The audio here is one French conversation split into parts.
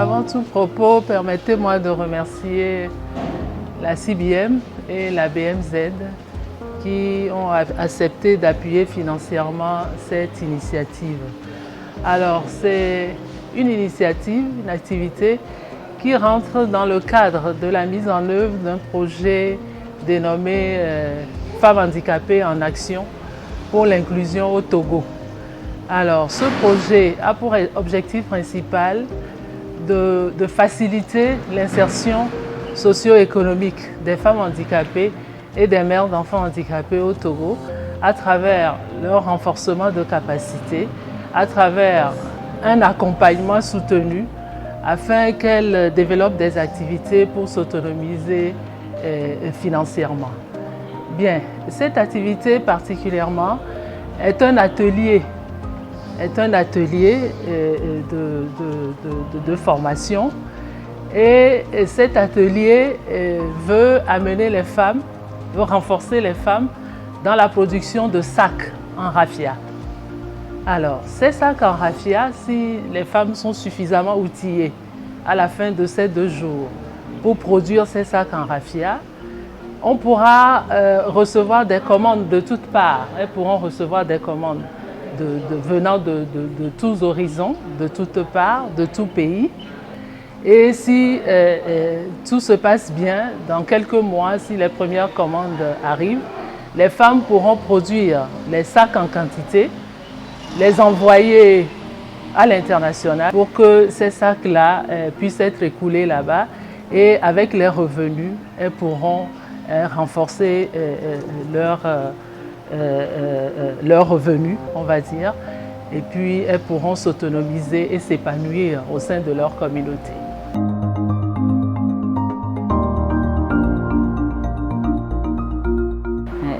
Avant tout propos, permettez-moi de remercier la CBM et la BMZ qui ont accepté d'appuyer financièrement cette initiative. Alors, c'est une initiative, une activité qui rentre dans le cadre de la mise en œuvre d'un projet dénommé Femmes handicapées en action pour l'inclusion au Togo. Alors, ce projet a pour objectif principal de faciliter l'insertion socio-économique des femmes handicapées et des mères d'enfants handicapés au Togo à travers leur renforcement de capacité, à travers un accompagnement soutenu afin qu'elles développent des activités pour s'autonomiser financièrement. Bien, cette activité particulièrement est un atelier de formation et cet atelier veut amener les femmes, veut renforcer les femmes dans la production de sacs en raffia. Alors, ces sacs en raffia, si les femmes sont suffisamment outillées à la fin de ces 2 jours pour produire ces sacs en raffia, on pourra recevoir des commandes de toutes parts. Elles pourront recevoir des commandes venant de tous horizons, de toutes parts, de tout pays. Et si tout se passe bien, dans quelques mois, si les premières commandes arrivent, les femmes pourront produire les sacs en quantité, les envoyer à l'international pour que ces sacs-là puissent être écoulés là-bas et avec les revenus, elles pourront renforcer leurs revenus, on va dire, et puis elles pourront s'autonomiser et s'épanouir au sein de leur communauté.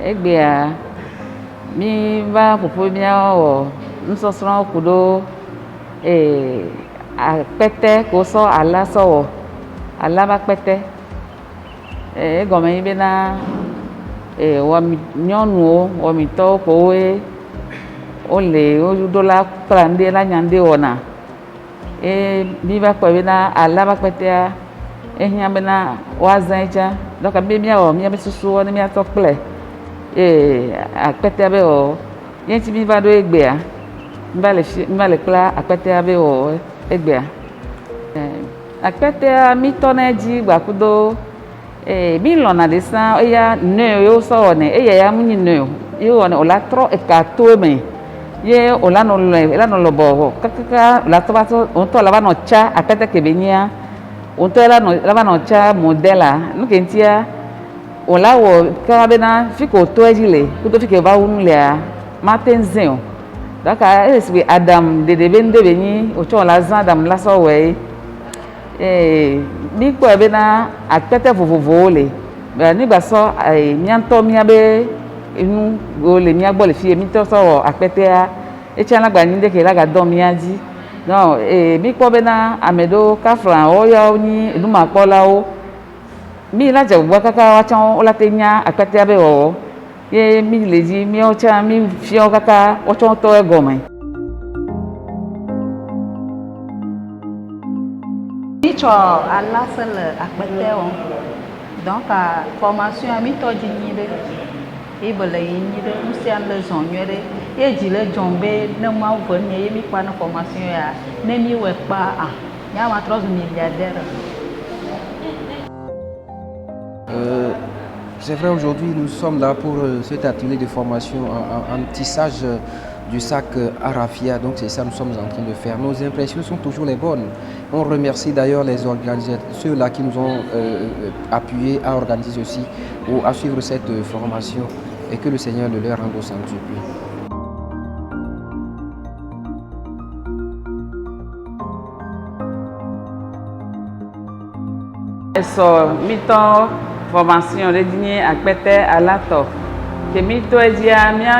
Egbea mi va popo mia o nsosro kudo akpete ko so ala so ala ba pete egome ibe na nyɔnuwo wɔmitɔwo kowoe wole woɖo la kpla ŋɖe la nya ŋɖe wɔna mi va kpɔ bena ala ba kpetea ehiã bena woazã etsa donc be miawɔ miabe susuwo ne miatɔ kple akpetea be wɔ ye ŋuti mi va ɖo egbea mi va le kpla akpetea be wɔ egbea akpetea mi tɔ ne dzi gbakudo mi lɔna de sã eya nɔe yewo sɔ wɔnɛ eya ya mu nyi nɔe ye wɔnɛ o la trɔ eka to me ye o la nɔ lɔbɔ kakaka o la tɔ va tɔ o ŋutɔ la va nɔ tsa akpɛtɛ kebe nyia o ŋutɔ la va nɔ tsa modèle nu ke ŋutia o la wɔ kaka bena fi ke o tɔ edzi le kudo fi ke va wu nu lea ma te ŋu zẽ o donc esi be adam dede be ŋɖe be nyi o tsɔ o la zã adam la sɔ wɔe mi kpɔe bena akpɛtɛ vovovowo le nigbasɔ miatɔ miabe enu wo le mia gbɔ le fie mitɔ sɔ wɔ akpɛtɛa etsia la gba nyi ɖe ke la gadɔ mia dzi donc mi kpɔ bena ame ɖewo kafla woyawo nyi enumakpɔlawo mi la dze gbogbo kaka woatsã wo la te nya akpɛtɛa be wɔwɔ ye mi le dzi miawo tsã mi fiawo kaka woatsã wotɔ egɔme. Mi tsɔ ala se le akpɛtɛ wɔm donc formation mi tɔ dzi nyi ɖe ye be le yi nyi ɖe nu sia le zɔ nyuie ɖe ye dzi le dzɔm be ne mawu ve nye ye mi kpa ne formation ya ne mi wɔ kpa ya ma trɔ zu milliardaire. C'est vrai, aujourd'hui nous sommes là pour cet atelier de formation en tissage du sac à raffia, donc c'est ça que nous sommes en train de faire. Nos impressions sont toujours les bonnes. On remercie d'ailleurs les organisateurs, ceux-là qui nous ont appuyés à organiser ceci ou à suivre cette formation et que le Seigneur le leur rende au centuple. Eso mitɔ formation ɖe dzi akpɛtɛ alatɔ ke mitɔ edzia mia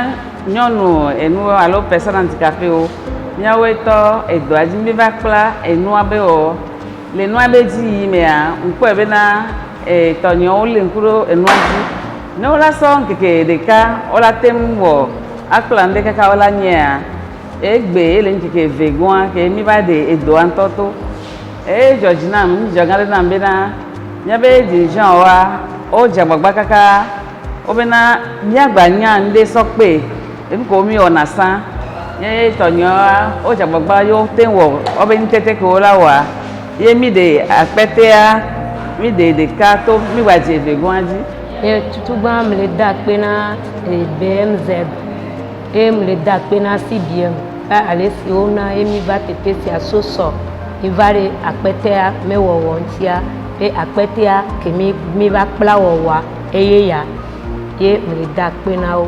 nyɔnu enu alo personne handicapéwo miawoe tɔ edɔa dzi mi va kpla enua be wɔ le nua be dzi yi mea ŋkpɔe bena tɔnyewo le ŋku ɖo enua dzi ne wola sɔ ŋkeke ɖeka wola te ŋu wɔ akpla ŋɖe kaka wola nyea egbe ele ŋkeke eve goa ke mi va ɖe edɔa ŋutɔ to e Georgina mi jogale na mbena nya be dirigeant wa o jagbagba kaka o bena nya gbanya nde sokpe nko mi onasan ye tonyo o jagbagba yo tenwo o be ntete ko la wa ye mi de apetea mi de kato mi wa je de gwanji e tutugba me le da pe na BMZ e me le da pe na CBM ale si ona e mi va tete si asoso ivare apetea me wo wontia e apetea ke mi va kpla wo wa eye ya ye me le da pe na o